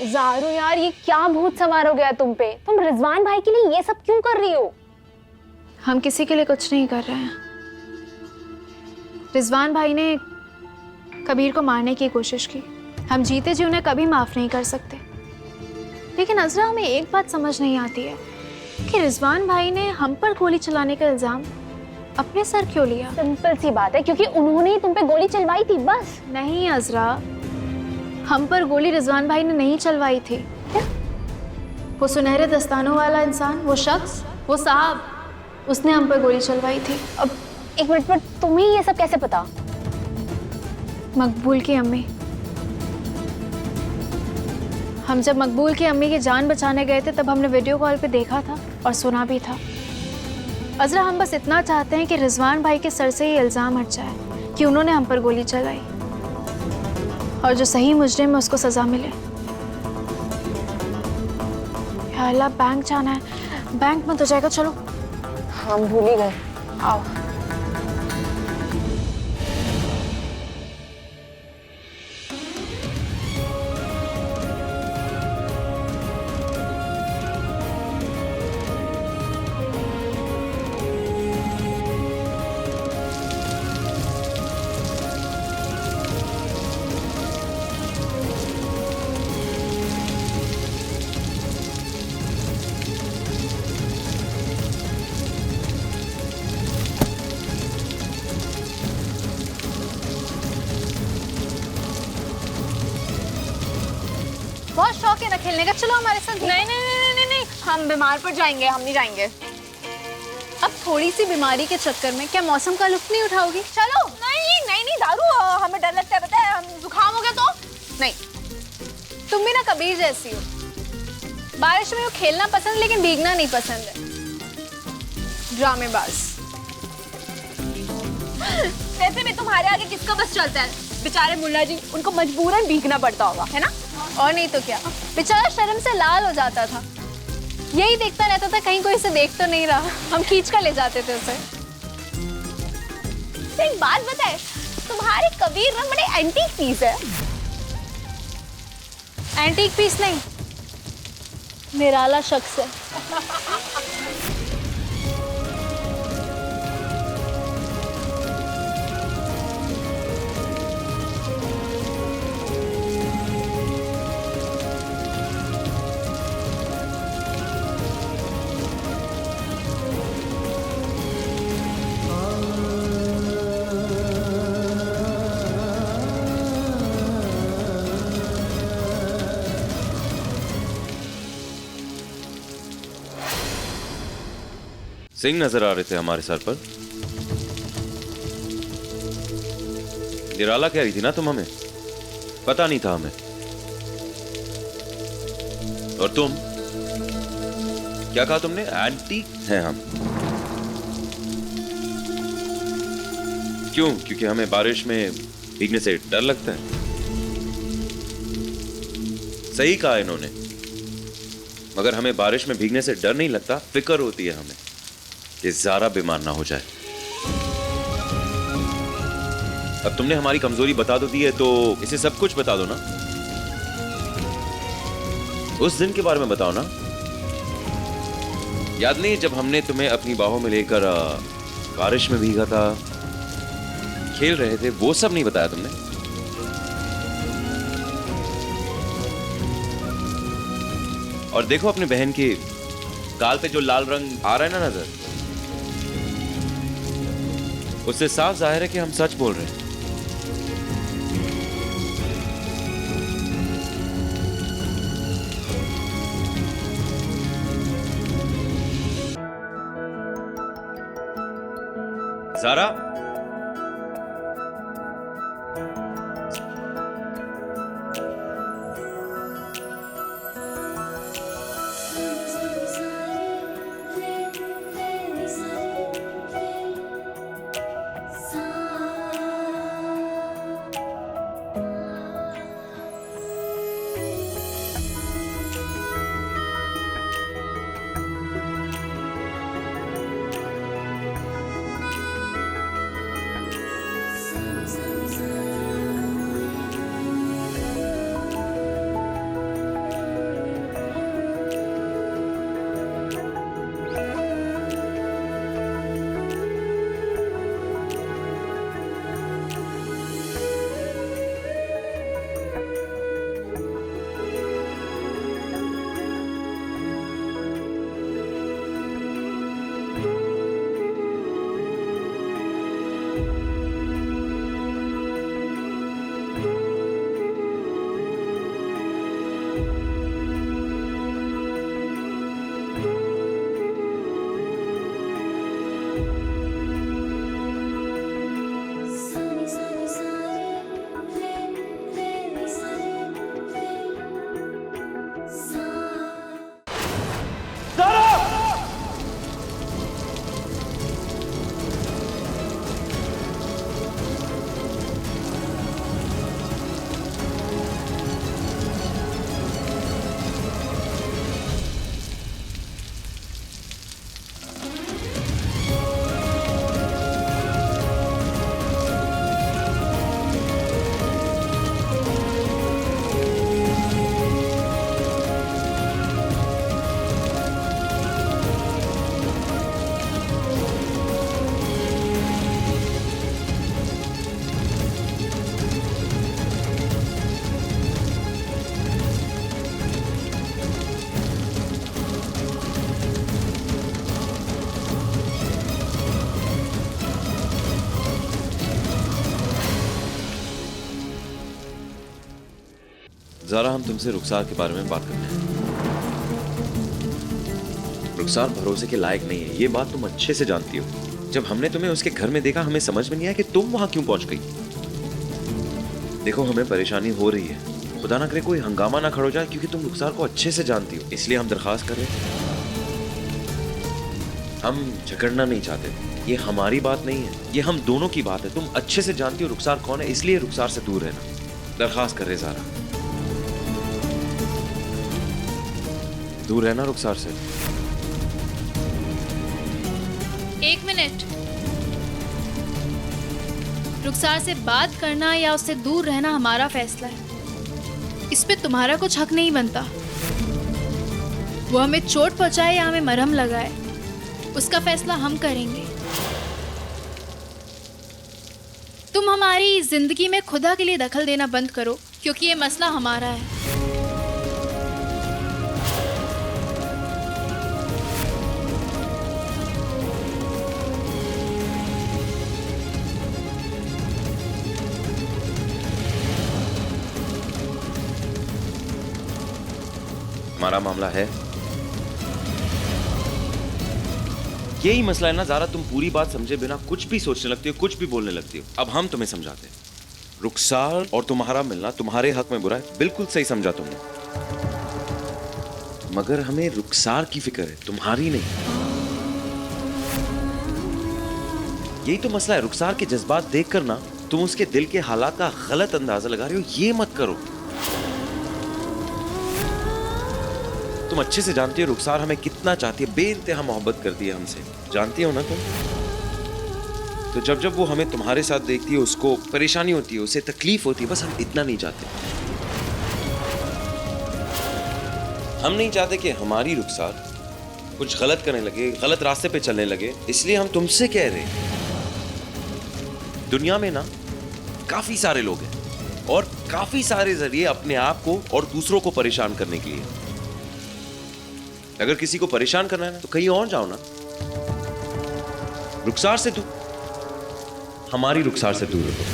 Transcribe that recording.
ज़ारू यार, ये क्या भूत सवार हो गया तुम पे? तुम रिजवान भाई के लिए ये सब क्यों कर रही हो? हम किसी के लिए कुछ नहीं कर रहे हैं। रिजवान भाई ने कबीर को मारने की कोशिश की। हम जीते जी उन्हें कभी माफ नहीं कर सकते। लेकिन अजरा, हमें एक बात समझ नहीं आती है कि रिजवान भाई ने हम पर गोली चलाने का इल्जाम अपने सर क्यों लिया? सिंपल सी बात है, क्योंकि उन्होंने ही तुम पे गोली चलवाई थी, बस। नहीं अजरा, हम पर गोली रिजवान भाई ने नहीं चलवाई थी। क्या? वो सुनहरे दस्तानों वाला इंसान, वो शख्स, वो साहब, उसने हम पर गोली चलवाई थी। अब एक मिनट, पर तुम्हें ये सब कैसे पता? मकबूल की अम्मी। हम जब मकबूल की अम्मी की जान बचाने गए थे तब हमने वीडियो कॉल पे देखा था और सुना भी था। अजरा, हम बस इतना चाहते हैं कि रिजवान भाई के सर से ये इल्ज़ाम हट जाए कि उन्होंने हम पर गोली चलाई, और जो सही मुजरिम है उसको सज़ा मिले। या अल्लाह, बैंक जाना है, बैंक में तो जाएगा। चलो। हम भूल ही गए। आओ। बहुत शौक है ना खेलने का, चलो हमारे साथ। नहीं नहीं नहीं नहीं नहीं, हम बीमार पड़ जाएंगे, हम नहीं जाएंगे। अब थोड़ी सी बीमारी के चक्कर में क्या मौसम का लुत्फ नहीं उठाओगी? चलो। नहीं नहीं नहीं दारू, हमें डर लगता है, पता है, हम जुकाम हो गया तो। नहीं। तुम भी ना कबीर जैसी हो। बारिश में वो खेलना पसंद लेकिन भीगना नहीं पसंद है। ड्रामेबाज। वैसे भी तुम्हारे आगे किसका बस चलता है? बेचारे मुल्ला जी, उनको मजबूरन भीगना पड़ता होगा, है ना? और नहीं तो क्या, बेचारा शर्म से लाल हो जाता था। यही देखता रहता था कहीं कोई इसे देख तो नहीं रहा। हम खींच कर ले जाते थे उसे। एक बात बताए, तुम्हारे कबीर ना बड़े एंटीक पीस है। एंटीक पीस नहीं, निराला शख्स है। सिंह नजर आ रहे थे हमारे सर पर। निराला कह रही थी ना तुम हमें, पता नहीं था हमें। और तुम क्या कहा तुमने? एंटी हैं हम। क्यों? क्योंकि हमें बारिश में भीगने से डर लगता है। सही कहा इन्होंने, मगर हमें बारिश में भीगने से डर नहीं लगता, फिक्र होती है हमें कि ज़ारा बीमार ना हो जाए। अब तुमने हमारी कमजोरी बता दो दी है तो इसे सब कुछ बता दो ना। उस दिन के बारे में बताओ ना। याद नहीं जब हमने तुम्हें अपनी बाहों में लेकर बारिश में भीगा था, खेल रहे थे, वो सब नहीं बताया तुमने। और देखो अपनी बहन के गाल पे जो लाल रंग आ रहा है ना नजर, उससे साफ जाहिर है कि हम सच बोल रहे हैं। ज़ारा, ज़ारा, हम तुमसे रुखसार के बारे में बात करते हैं। रुखसार भरोसे के लायक नहीं है, ये बात तुम अच्छे से जानती हो। जब हमने तुम्हें उसके घर में देखा, हमें समझ में नहीं आया कि तुम वहां क्यों पहुंच गई। देखो, हमें परेशानी हो रही है, खुदा ना करे कोई हंगामा ना खड़ो जाए, क्योंकि तुम रुखसार को अच्छे से जानती हो। इसलिए हम दरखास्त कर रहे हैं। हम झगड़ना नहीं चाहते, ये हमारी बात नहीं है, ये हम दोनों की बात है। तुम अच्छे से जानती हो रुखसार कौन है, इसलिए रुखसार से दूर रहना। दरखास्त कर रहे ज़ारा, दूर रहना रुखसार से। 1 मिनट। रुखसार से बात करना या उससे दूर रहना हमारा फैसला है, इस पे तुम्हारा कुछ हक नहीं बनता। वो हमें चोट पहुंचाए या हमें मरहम लगाए, उसका फैसला हम करेंगे। तुम हमारी जिंदगी में खुदा के लिए दखल देना बंद करो, क्योंकि ये मसला हमारा है। हमारा मामला है, यही मसला है ना ज़ारा। तुम पूरी बात समझे बिना कुछ भी सोचने लगती हो, कुछ भी बोलने लगती हो। अब हम तुम्हें समझाते हैं। रुखसार और तुम्हारा मिलना तुम्हारे हक में बुरा है, बिल्कुल सही समझा तुमने, मगर हमें रुखसार की फिक्र है, तुम्हारी नहीं। यही तो मसला है। रुखसार के जज्बात देखकर ना तुम उसके दिल के हालात का गलत अंदाजा लगा रहे हो, ये मत करो। तुम अच्छे से जानती हो रुखसार हमें कितना चाहती है, बेइंतहा मोहब्बत करती है हमसे, जानती हो ना तुम। तो जब जब वो हमें तुम्हारे साथ देखती है, उसको परेशानी होती है, उसे तकलीफ होती है। बस हम इतना नहीं चाहते। हम नहीं चाहते कि हमारी रुखसार कुछ गलत करने लगे, गलत रास्ते पे चलने लगे। इसलिए हम तुमसे कह रहे हैं, दुनिया में ना काफी सारे लोग हैं और काफी सारे जरिए अपने आप को और दूसरों को परेशान करने के लिए। अगर किसी को परेशान करना है ना, तो कहीं और जाओ ना। रुखसार से दूर, हमारी रुखसार से दूर रहो।